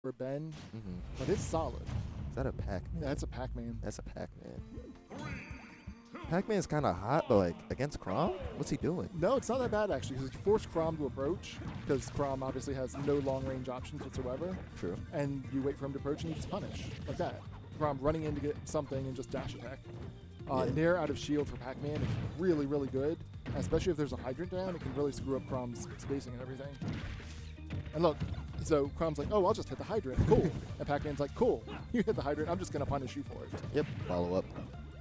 for Ben, but it's solid. Is that a Pac-Man? That's a Pac-Man. That's a Pac-Man. Pac-Man's kind of hot, but like against Chrom, what's he doing? No, it's not that bad actually, because you force Chrom to approach, because Chrom obviously has no long-range options whatsoever. True. And you wait for him to approach, and you just punish like that. Chrom running in to get something and just dash attack. Nair out of shield for Pac-Man is really, really good, especially if there's a hydrant down. It can really screw up Chrom's spacing and everything. And look, so Chrom's like, oh, I'll just hit the hydrant. Cool. And Pac-Man's like, cool. You hit the hydrant. I'm just going to punish you for it. Yep. Follow up.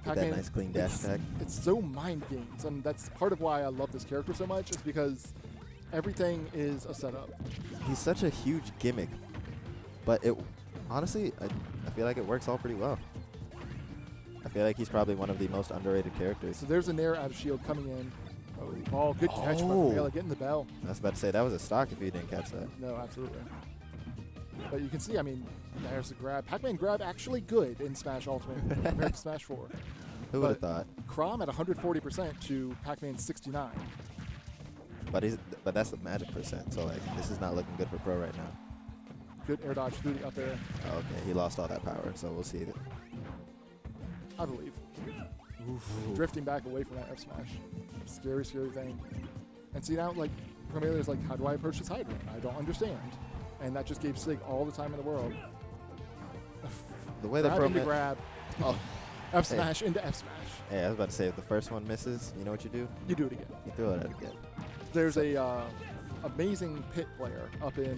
Get that nice clean dash attack. It's so mind games, and that's part of why I love this character so much, is because everything is a setup. He's such a huge gimmick, but it honestly, I feel like it works all pretty well. I feel like he's probably one of the most underrated characters. So there's a Nair out of shield coming in. Oh, good catch by Promaelia, getting the bell. I was about to say, that was a stock if you didn't catch that. No, absolutely. But you can see, I mean, there's a grab. Pac-Man grab actually good in Smash Ultimate compared to Smash 4. Who would have thought? Chrom at 140% to Pac-Man's 69. But that's the magic percent, so like this is not looking good for Pro right now. Good air dodge through the up air. Oh, okay, he lost all that power, so we'll see. I believe. Oof. Drifting back away from that F smash. Scary, scary thing. And see now, like, Promaelia's like, how do I approach this hydrant? I don't understand. And that just gave Sig all the time in the world. The way the into grab. Oh. F smash into F smash. Hey, I was about to say, if the first one misses, you know what you do? You do it again. You throw it out again. There's a amazing pit player up in,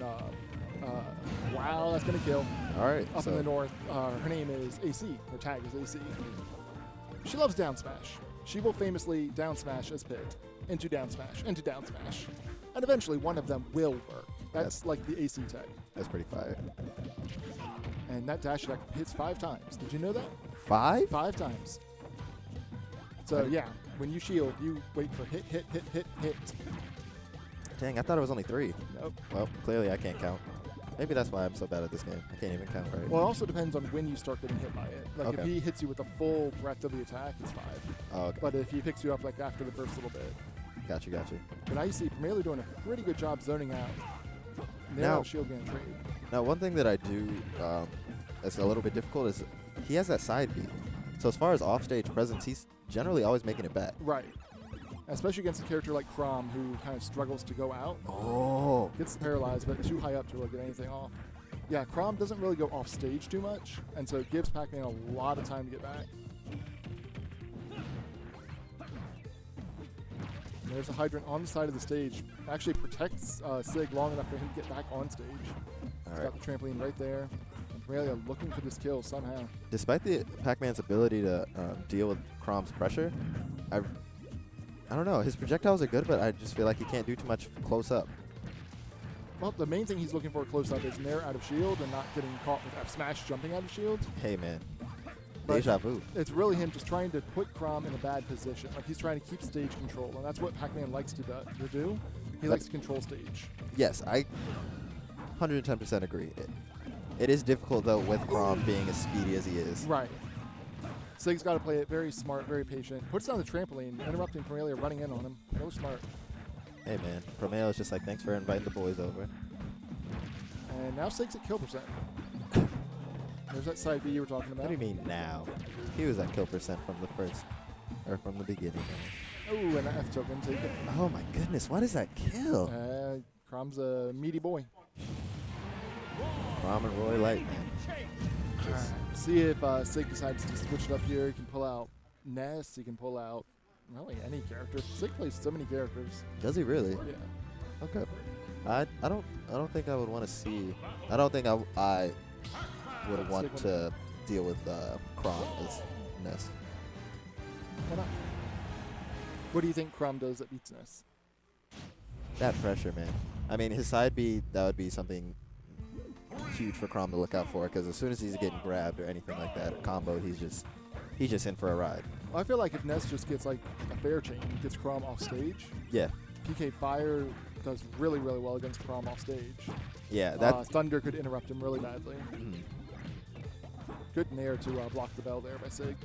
wow, that's going to kill. All right. Up in the north. Her name is AC. Her tag is AC. She loves down smash. She will famously down smash as pit, into down smash, into down smash. And eventually one of them will work. That's like the AC tag. That's pretty fire. And that dash attack hits 5 times. Did you know that? 5? 5 times. So yeah, when you shield, you wait for hit, hit, hit, hit, hit. Dang, I thought it was only 3. Nope. Well, clearly I can't count. Maybe that's why I'm so bad at this game. I can't even count right. Well, it also depends on when you start getting hit by it. Like Okay. if he hits you with the full breadth of the attack, it's 5. Oh, okay. But if he picks you up like after the first little bit. Got you. But now you see Promaelia doing a pretty good job zoning out. Now shield getting trade. Now, one thing that I do that's a little bit difficult is he has that side beat. So as far as offstage presence, he's generally always making it back. Right. Especially against a character like Chrom, who kind of struggles to go out. Oh. Gets paralyzed, but too high up to really get anything off. Yeah, Chrom doesn't really go off stage too much, and so it gives Pac-Man a lot of time to get back. And there's a hydrant on the side of the stage. Actually protects Sig long enough for him to get back on stage. He's got the trampoline right there. And Promaelia looking for this kill somehow. Despite the Pac-Man's ability to deal with Chrom's pressure, I don't know. His projectiles are good, but I just feel like he can't do too much close up. Well, the main thing he's looking for close up is Nair out of shield and not getting caught with F smash jumping out of shield. Hey, man. But Deja vu. it's really him just trying to put Chrom in a bad position. Like he's trying to keep stage control, and that's what Pac-Man likes to do. He likes to control stage. Yes, I 110% agree. It is difficult, though, with Chrom being as speedy as he is. Right. Sig's got to play it very smart, very patient. Puts down the trampoline, interrupting Promaelia running in on him. Really smart. Hey, man. Promaelia's just like, thanks for inviting the boys over. And now Sig's at kill percent. There's that side B you were talking about. What do you mean now? He was at kill percent from the first, or from the beginning. Oh, and an F token taken. Oh my goodness, what is that kill? Chrom's a meaty boy. Chrom and Roy Light, man. Right. See if Sig decides to switch it up here. He can pull out Ness. He can pull out really any character. Sig plays so many characters. Does he really? Yeah. Okay. I don't think I would want to see. I don't think I would want to deal with Chrom as Ness. Why not? What do you think Chrom does that beats Ness? That pressure, man. I mean, his side B, that would be something huge for Chrom to look out for, because as soon as he's getting grabbed or anything like that, or comboed, he's just in for a ride. Well, I feel like if Ness just gets like a fair chain, gets Chrom off stage. Yeah. PK Fire does really, really well against Chrom off stage. Yeah. That Thunder could interrupt him really badly. Mm. Good Nair to block the bell there by Sig.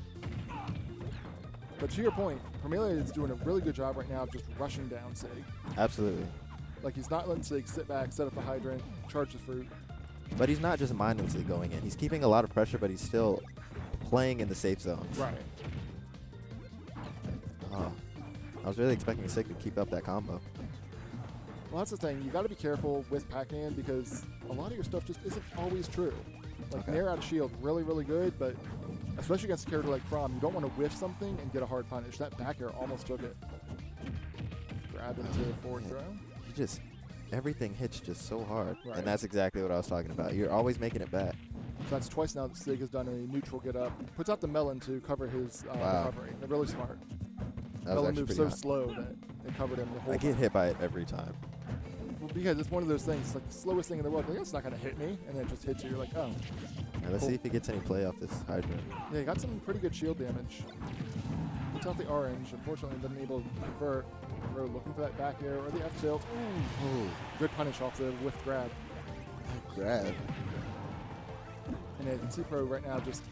But to your point, Promaelia is doing a really good job right now of just rushing down Sig. Absolutely. Like he's not letting Sig sit back, set up the hydrant, charge the fruit. But he's not just mindlessly going in. He's keeping a lot of pressure, but he's still playing in the safe zones. Right. Oh, I was really expecting Sig to keep up that combo. Well, that's the thing. You got to be careful with Pac-Man because a lot of your stuff just isn't always true. Like Okay. Nair out of shield, really, really good, but especially against a character like Chrom, you don't want to whiff something and get a hard punish. That back air almost took it. Grab into forward man. throw. He just, everything hits just so hard. Right. And that's exactly what I was talking about. You're always making it back. So that's twice now that Sig has done a neutral get up. Puts out the melon to cover his Wow. recovery. They're really smart. That was Melon actually moves pretty so hot. slow that it covered him the whole I time. get hit by it every time. Well, because it's one of those things, like the slowest thing in the world. Like, it's not going to hit me. And then it just hits you. You're like, oh. Now, let's see if he gets any play off this hydrant. Yeah, he got some pretty good shield damage. Puts out the orange. Unfortunately, wasn't able to convert. Bro, looking for that back air or the F tilt. Oh, Good punish off the whiff grab. grab. And yeah, you can see Pro right now just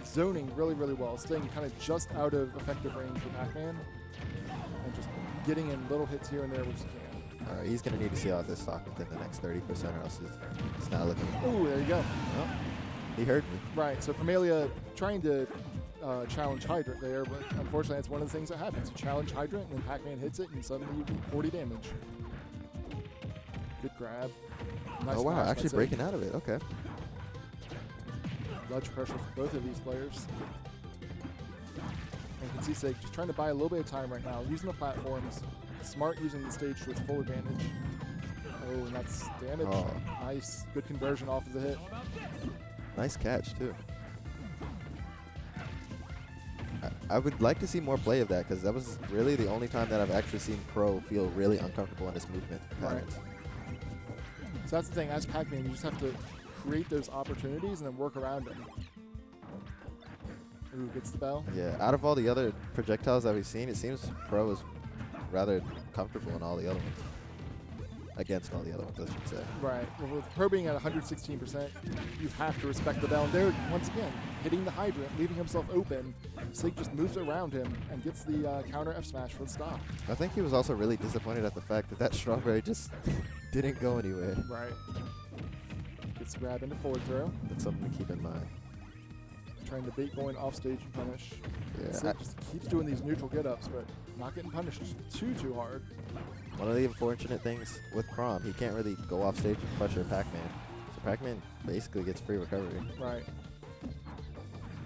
zoning really, really well, staying kind of just out of effective range for Pac-Man, and just getting in little hits here and there which he can. All right, he's going to need to see off this stock within the next 30% or else it's not looking. Ooh, there you go. Oh, he heard me. Right, so Promaelia trying to challenge Hydrant there, but unfortunately that's one of the things that happens. You challenge Hydrant, and then Pac-Man hits it, and suddenly you do 40 damage. Good grab. Nice Oh, wow, smash, actually that's it. breaking out of it. Okay. Ledge pressure for both of these players. And you can see Sig just trying to buy a little bit of time right now, using the platforms, smart using the stage to its full advantage. Oh, and that's damage. Oh. Nice, good conversion off of the hit. Nice catch, too. I would like to see more play of that because that was really the only time that I've actually seen Pro feel really uncomfortable in his movement patterns. So that's the thing, as Pac-Man, you just have to create those opportunities and then work around them. Ooh, gets the bell. Yeah, out of all the other projectiles that we've seen, it seems Pro is rather comfortable in all the other ones. Against all the other ones, I should say. Right. Well, with Pro being at 116%, you have to respect the bell. And there, once again, hitting the hydrant, leaving himself open. Sig just moves around him and gets the counter F smash for the stop. I think he was also really disappointed at the fact that that strawberry just didn't go anywhere. Right. Gets grab into forward throw. That's something to keep in mind. Trying to bait going off stage and punish. Yeah, Sig just keeps doing these neutral get-ups, but not getting punished too hard. one of the unfortunate things with Chrom, he can't really go off stage and pressure Pac-Man. So Pac-Man basically gets free recovery. Right.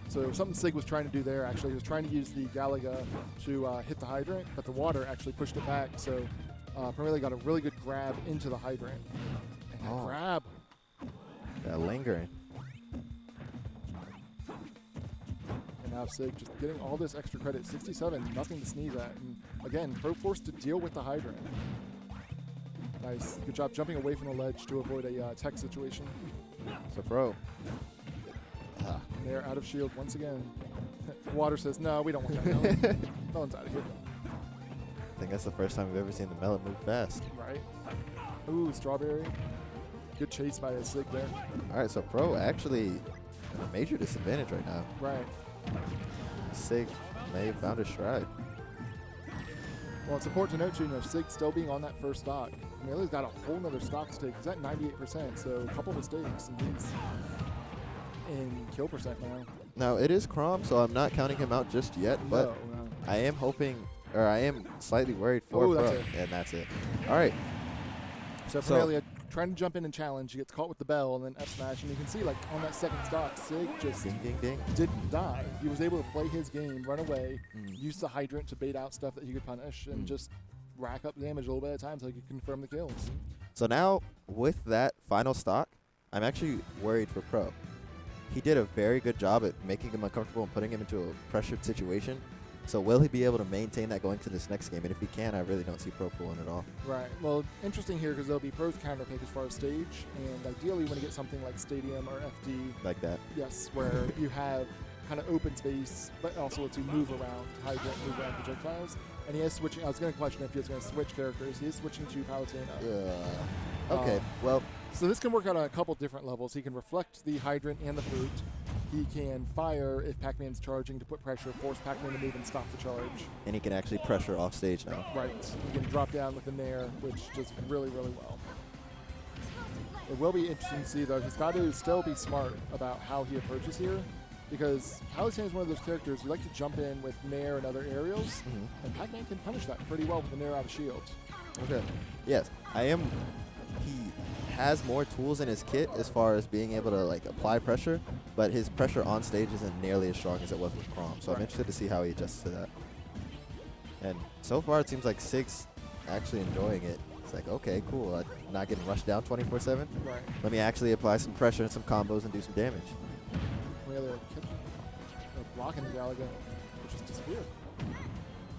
So something Sig was trying to do there, actually, he was trying to use the Galaga to hit the hydrant, but the water actually pushed it back, so Promaelia got a really good grab into the hydrant. And that Oh. grab. Yeah, lingering. And now Sig just getting all this extra credit. 67, nothing to sneeze at. And again, Pro forced to deal with the hydrant. Nice. Good job jumping away from the ledge to avoid a tech situation. So Pro. They're out of shield once again. Water says, no, we don't want that melon. Melon's out of here. I think that's the first time we've ever seen the melon move fast. Right. Ooh, strawberry. Good chase by a Sig there. All right, so Pro actually in a major disadvantage right now. Right. Sig may have found his stride. Well, it's important to note, too, Sig still being on that first stock. Promaelia's got a whole nother stock to take. He's at 98%, so a couple mistakes, and he's in kill percent now. Now, it is Chrom, so I'm not counting him out just yet, but No. I am hoping, or I am slightly worried for Ooh, Pro. that's it. And that's it. All right. So Promaelia trying to jump in and challenge. He gets caught with the bell and then F smash, and you can see, like, on that second stock, Sig just Ding, ding, ding. didn't die. He was able to play his game, run away, use the hydrant to bait out stuff that he could punish, and just rack up damage a little bit at a time so he could confirm the kills. So now, with that final stock, I'm actually worried for Pro. He did a very good job at making him uncomfortable and putting him into a pressured situation. So will he be able to maintain that going to this next game? And if he can, I really don't see Pro pulling it off. Right. Well, interesting here because there'll be Pro's counter pick as far as stage, and ideally when you get something like Stadium or FD, Like that. yes, where you have kind of open space, but also lets you move around, hydrant, move around projectiles. And he is switching. I was going to question if he was going to switch characters. He is switching to Palutena. Okay, well, So this can work out on a couple different levels. He can reflect the hydrant and the fruit. He can fire if Pac-Man's charging to put pressure, force Pac-Man to move and stop the charge. and he can actually pressure off stage now. Right. He can drop down with the Nair, which does really, really well. It will be interesting to see, though. He's got to still be smart about how he approaches here, because Palutena is one of those characters you like to jump in with Nair and other aerials, and Pac-Man can punish that pretty well with the Nair out of shield. Okay. Yes, he has more tools in his kit as far as being able to like apply pressure, but his pressure on stage isn't nearly as strong as it was with Crom. So I'm interested to see how he adjusts to that. And so far it seems like Sig's actually enjoying it. It's like, okay, cool. I'm not getting rushed down 24/7. Right. Let me actually apply some pressure and some combos and do some damage. Well, they're blocking the Galaga, which just disappeared.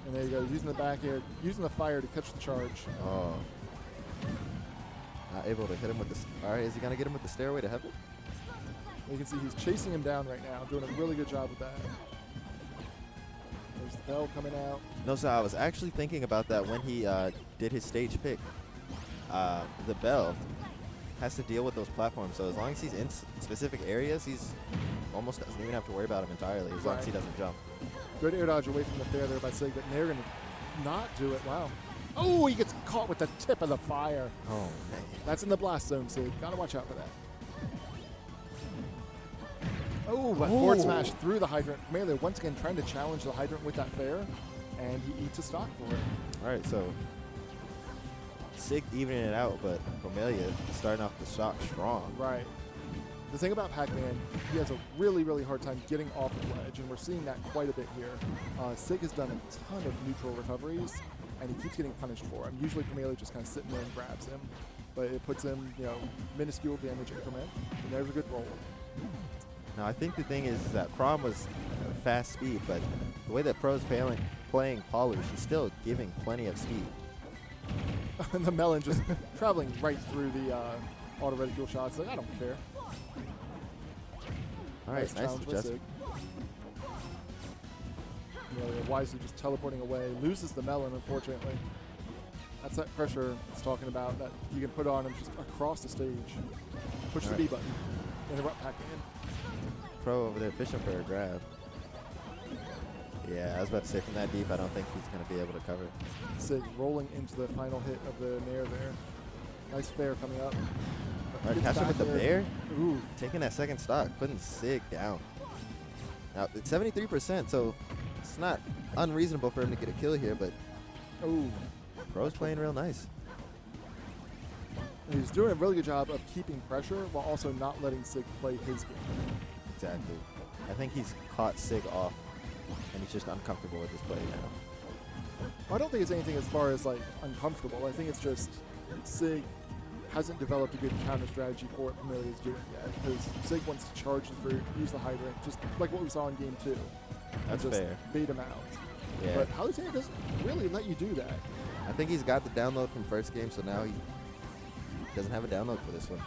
And there you go, using the back air, using the fire to catch the charge. Oh. Not able to hit him with the... All right, is he going to get him with the Stairway to Heaven? You can see he's chasing him down right now, doing a really good job with that. There's the bell coming out. No, so I was actually thinking about that when he did his stage pick. The bell has to deal with those platforms, so as long as he's in specific areas, he's almost doesn't even have to worry about him entirely, as long as he doesn't jump. Good air dodge away from the fair there by Sig, but they're going to not do it. Wow. Oh, he gets caught with the tip of the fire. Oh, man. That's in the blast zone, Sig. Got to watch out for that. Oh, but forward smash through the hydrant. Promaelia once again trying to challenge the hydrant with that fair, and he eats a stock for it. All right, so Sig evening it out, but Promaelia starting off the shock strong. Right. The thing about Pac-Man, he has a really, really hard time getting off the ledge, and we're seeing that quite a bit here. Sig has done a ton of neutral recoveries, and he keeps getting punished for them. Usually Promaelia just kind of sitting there and grabs him, but it puts him, minuscule damage increment, and there's a good roll. Now, I think the thing is that Crom was fast speed, but the way that Pro's playing Pollard, she's still giving plenty of speed. And the melon just traveling right through the auto reticule shots. Like, I don't care. All right, nice adjustment. Wisely just teleporting away. Loses the melon, unfortunately. That's that pressure it's talking about that you can put on him just across the stage. Push the B button. Interrupt Pac-Man. Pro over there fishing for a grab. Yeah, I was about to say from that deep, I don't think he's going to be able to cover. Sig rolling into the final hit of the Nair there. Nice fair coming up. All right, catch him with the Bear. Ooh. Taking that second stock, putting Sig down. Now, it's 73%, so it's not unreasonable for him to get a kill here, but ooh, Pro's playing real nice. He's doing a really good job of keeping pressure while also not letting Sig play his game. Exactly. I think he's caught Sig off, and he's just uncomfortable with his play now. Well, I don't think it's anything as far as like uncomfortable. I think it's just Sig hasn't developed a good counter strategy for what Promaelia is doing yet, because Sig wants to charge for use the hydrant, just like what we saw in game 2. That's just fair. Bait him out. Yeah. But Palutena doesn't really let you do that. I think he's got the download from first game, so now he doesn't have a download for this one.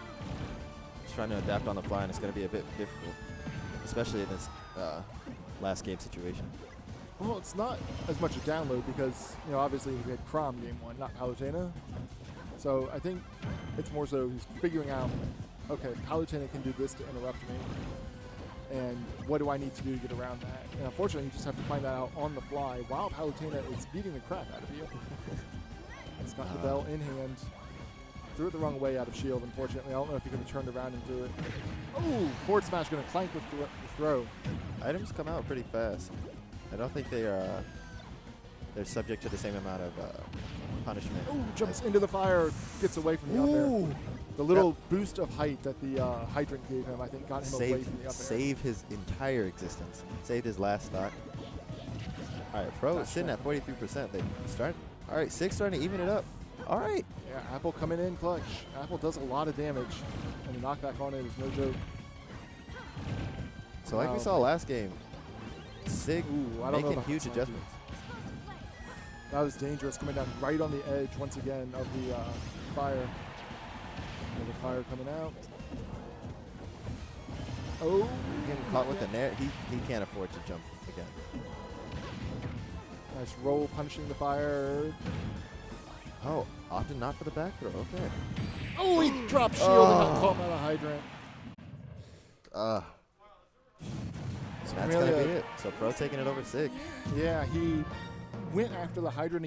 He's trying to adapt on the fly, and it's going to be a bit difficult, especially in this last game situation. Well, it's not as much a download because, obviously we had Crom game 1, not Palutena. So I think it's more so he's figuring out, okay, Palutena can do this to interrupt me, and what do I need to do to get around that? And unfortunately, you just have to find that out on the fly while Palutena is beating the crap out of you. He's got the bell in hand. Threw it the wrong way out of shield, unfortunately. I don't know if he could have turned around and do it. Oh, forward smash going to clank with the throw. Items come out pretty fast. I don't think they're subject to the same amount of punishment. Oh, jumps into the fire, gets away from the up air. The little boost of height that the hydrant gave him, I think, got him away from the up air. Saved his entire existence. Saved his last stock. All right, Pro is sitting at 43%. They start. All right, Sig starting to even it up. All right. Yeah, Apple coming in clutch. Apple does a lot of damage, and the knockback on it is no joke. So like we saw last game, Sig making huge that adjustments. That was dangerous, coming down right on the edge once again of the fire. Another fire coming out. Oh, Getting caught with the Nair. He can't afford to jump again. nice roll, punishing the fire. Oh, often not for the back throw. Okay. Oh, he dropped shield and got caught by the hydrant. So that's going to be it. So Pro taking it over Sig. Yeah, he went after the hydrant